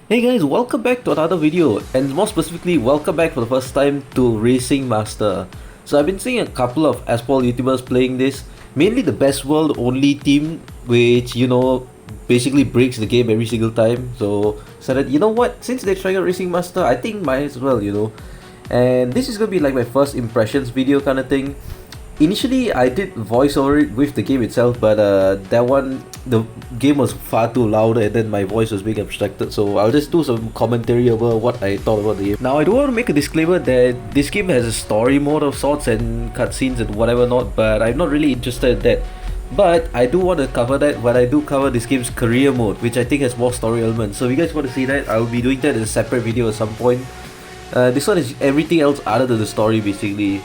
Hey guys, welcome back to another video, and more specifically, welcome back for the first time to Racing Master. So I've been seeing a couple of Asphalt YouTubers playing this, mainly the best world only team, which basically breaks the game every single time. So that what, since they're trying out Racing Master, I think might as well. And this is gonna be like my first impressions video kind of thing. Initially, I did voiceover it with the game itself, but the game was far too loud and then my voice was being abstracted, so I'll just do some commentary over what I thought about the game. Now, I do want to make a disclaimer that this game has a story mode of sorts and cutscenes and whatever not, but I'm not really interested in that. But I do want to cover that when I do cover this game's career mode, which I think has more story elements. So if you guys want to see that, I'll be doing that in a separate video at some point. This one is everything else other than the story, basically.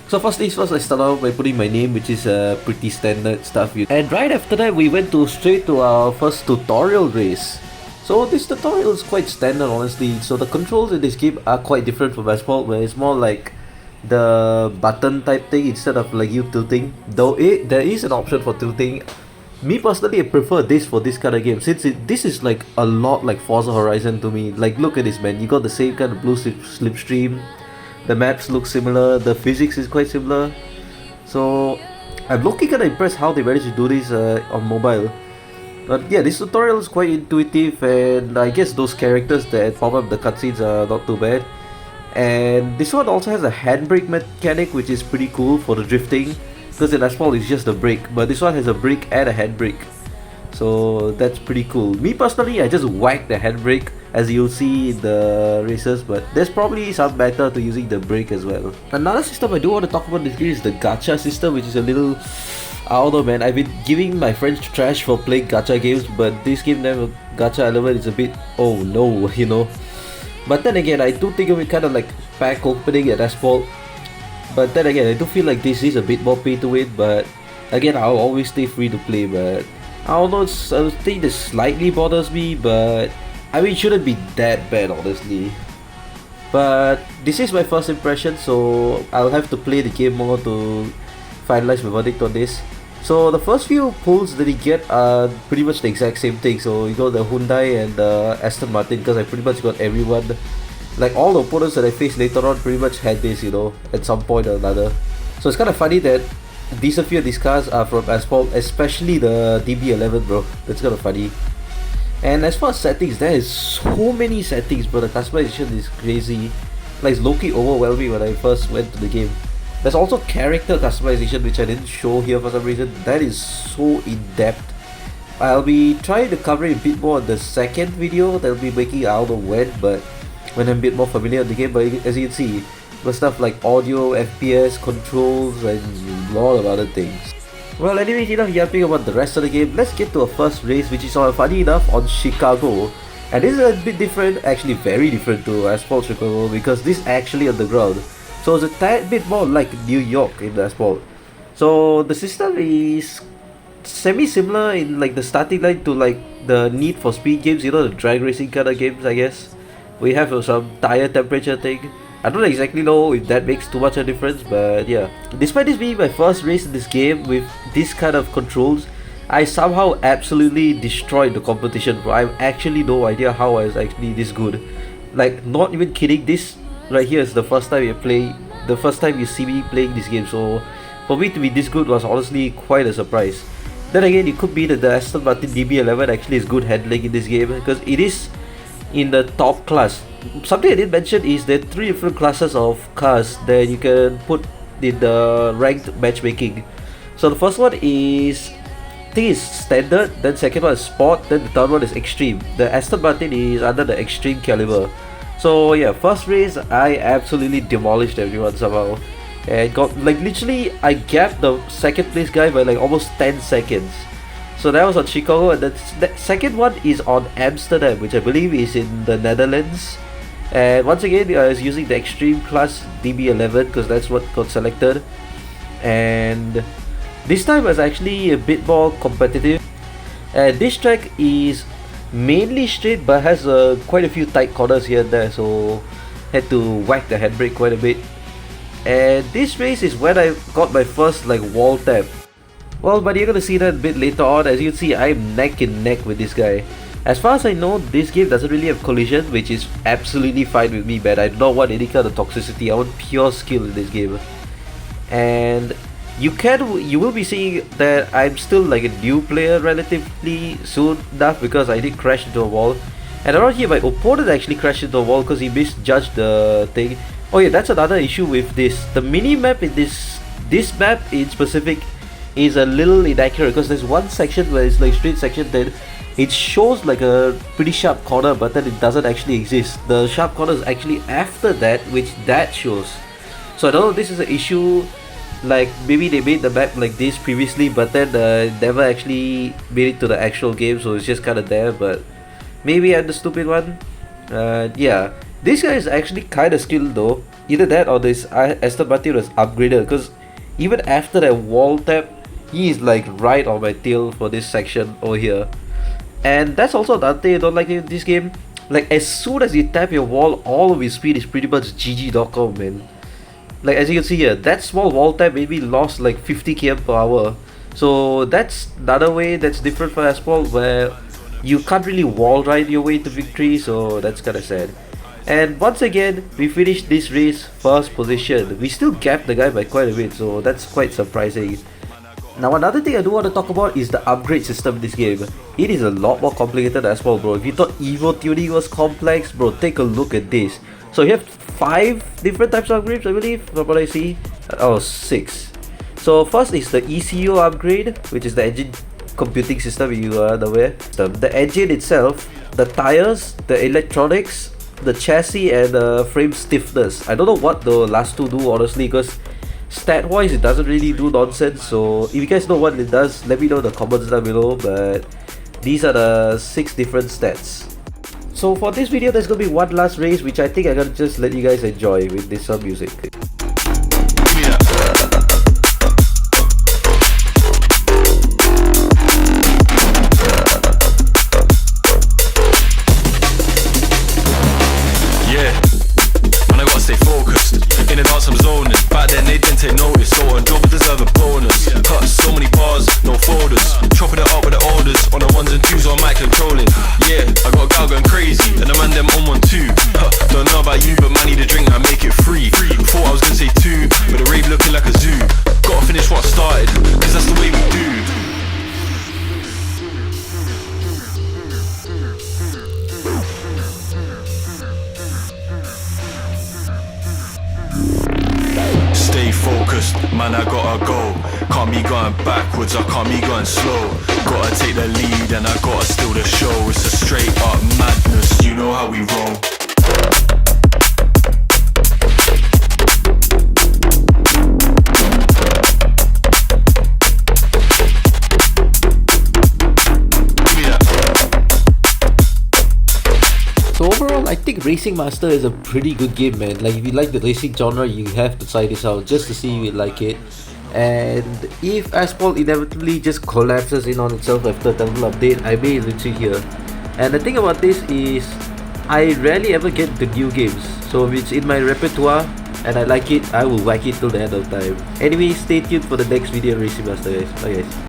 So first things first, I start out by putting my name, which is pretty standard stuff. And right after that, we went straight to our first tutorial race. So this tutorial is quite standard, honestly. So the controls in this game are quite different from Asphalt, where it's more like the button type thing instead of like you tilting. Though there is an option for tilting. Me personally, I prefer this for this kind of game, since this is like a lot like Forza Horizon to me. Like, look at this, man. You got the same kind of blue slipstream. The maps look similar, the physics is quite similar. So I'm looking kind of impressed how they managed to do this on mobile. But yeah, this tutorial is quite intuitive, and I guess those characters that pop up the cutscenes are not too bad. And this one also has a handbrake mechanic, which is pretty cool for the drifting, because in Asphalt it's just a brake, but this one has a brake and a handbrake. So that's pretty cool. Me personally, I just whack the handbrake, as you'll see in the races, but there's probably some method to using the brake as well. Another system I do want to talk about this game is the Gacha system, which is a little, I don't know, man. I've been giving my friends trash for playing Gacha games, but this game never Gacha element is a bit, oh no. But then again, I do think of it kind of like pack opening at Asphalt. But then again, I do feel like this is a bit more pay to win, but again, I'll always stay free to play. But I don't know, it's a thing that slightly bothers me, but I mean, it shouldn't be that bad, honestly. But this is my first impression, so I'll have to play the game more to finalize my verdict on this. So the first few pulls that you get are pretty much the exact same thing. So you got the Hyundai and the Aston Martin, because I pretty much got everyone. Like all the opponents that I faced later on pretty much had this, at some point or another. So it's kind of funny that a few of these cars are from Asphalt, especially the DB11, bro. That's kind of funny. And as far as settings, there is so many settings, but the customization is crazy. Like, it's low-key overwhelming when I first went to the game. There's also character customization, which I didn't show here for some reason. That is so in-depth. I'll be trying to cover it a bit more in the second video that I'll be making out of when, but when I'm a bit more familiar with the game. But as you can see, there's stuff like audio, FPS, controls, and a lot of other things. Well, anyways, enough yapping about the rest of the game. Let's get to a first race, which is funny enough on Chicago. And this is a bit different, actually very different to Asphalt Chicago, because this is actually on the ground. So it's a tad bit more like New York in the Asphalt. So the system is semi-similar in like the starting line to like the Need for Speed games, the drag racing kind of games, I guess. We have some tire temperature thing. I don't exactly know if that makes too much of a difference, but yeah. Despite this being my first race in this game with this kind of controls, I somehow absolutely destroyed the competition, bro. I have actually no idea how I was actually this good. Like, not even kidding, this right here is the first time you see me playing this game, so for me to be this good was honestly quite a surprise. Then again, it could be that the Aston Martin DB11 actually is good handling in this game, because it is in the top class. Something I didn't mention is there are 3 different classes of cars that you can put in the ranked matchmaking. So the first one is, I think it's standard, then second one is sport, then the third one is extreme. The Aston Martin is under the extreme caliber. So yeah, first race I absolutely demolished everyone somehow, and got like literally I gapped the second place guy by like almost 10 seconds. So that was on Chicago, and the second one is on Amsterdam, which I believe is in the Netherlands. And once again, I was using the extreme class DB11 because that's what got selected. And this time was actually a bit more competitive. And this track is mainly straight, but has quite a few tight corners here and there, so had to whack the handbrake quite a bit. And this race is when I got my first like wall tap. Well, but you're gonna see that a bit later on. As you can see, I'm neck and neck with this guy. As far as I know, this game doesn't really have collision, which is absolutely fine with me, man. I don't want any kind of toxicity. I want pure skill in this game. And you will be seeing that I'm still like a new player relatively soon enough, because I did crash into a wall. And around here my opponent actually crashed into a wall because he misjudged the thing. Oh yeah, that's another issue with this. The mini-map in this map in specific is a little inaccurate, because there's one section where it's like straight section, then it shows like a pretty sharp corner, but then it doesn't actually exist. The sharp corner is actually after that, which that shows. So I don't know if this is an issue. Like maybe they made the map like this previously, but then never actually made it to the actual game, so it's just kind of there. But maybe I'm the stupid one. Yeah, this guy is actually kind of skilled though. Either that or this Aston Martin was upgraded, because even after that wall tap, he is like right on my tail for this section over here. And that's also another thing I don't like in this game. Like as soon as you tap your wall, all of his speed is pretty much GG.com, man. Like as you can see here, that small wall tap maybe lost like 50 km per hour. So that's another way that's different for Asphalt, where you can't really wall ride your way to victory, so that's kinda sad. And once again, we finished this race first position. We still gapped the guy by quite a bit, so that's quite surprising. Now another thing I do want to talk about is the upgrade system in this game. It is a lot more complicated as well, bro. If you thought Evo tuning was complex, bro, take a look at this. So you have 5 different types of upgrades, I believe, from what I see. Oh, 6. So first is the ECU upgrade, which is the engine computing system, you are aware. The engine itself, the tires, the electronics, the chassis, and the frame stiffness. I don't know what the last two do, honestly, because stat wise it doesn't really do nonsense. So if you guys know what it does, let me know in the comments down below. But these are the 6 different stats. So for this video, there's gonna be one last race, which I think I'm gonna just let you guys enjoy with this music. Take notice, so on job deserve a bonus. Cut so many bars, no folders. Chopping it up with the orders on the ones and twos on mic controlling. Yeah, I got a gal going crazy, and the man them on 1 2. Don't know about you, but man need a drink, I make it free. Thought I was gonna say 2, but the rave looking like a zoo. Gotta finish what I started, cause that's the way we do. Stay focused, man, I gotta go. Can't be going backwards, I can't be going slow. Gotta take the lead and I gotta steal the show. It's a straight up madness, you know how we roll. So overall, I think Racing Master is a pretty good game, man. Like if you like the racing genre, you have to try this out just to see if you like it. And if Asphalt inevitably just collapses in on itself after a terrible update, I may literally here. And the thing about this is, I rarely ever get the new games. So if it's in my repertoire and I like it, I will whack it till the end of time. Anyway, stay tuned for the next video on Racing Master, guys. Bye guys.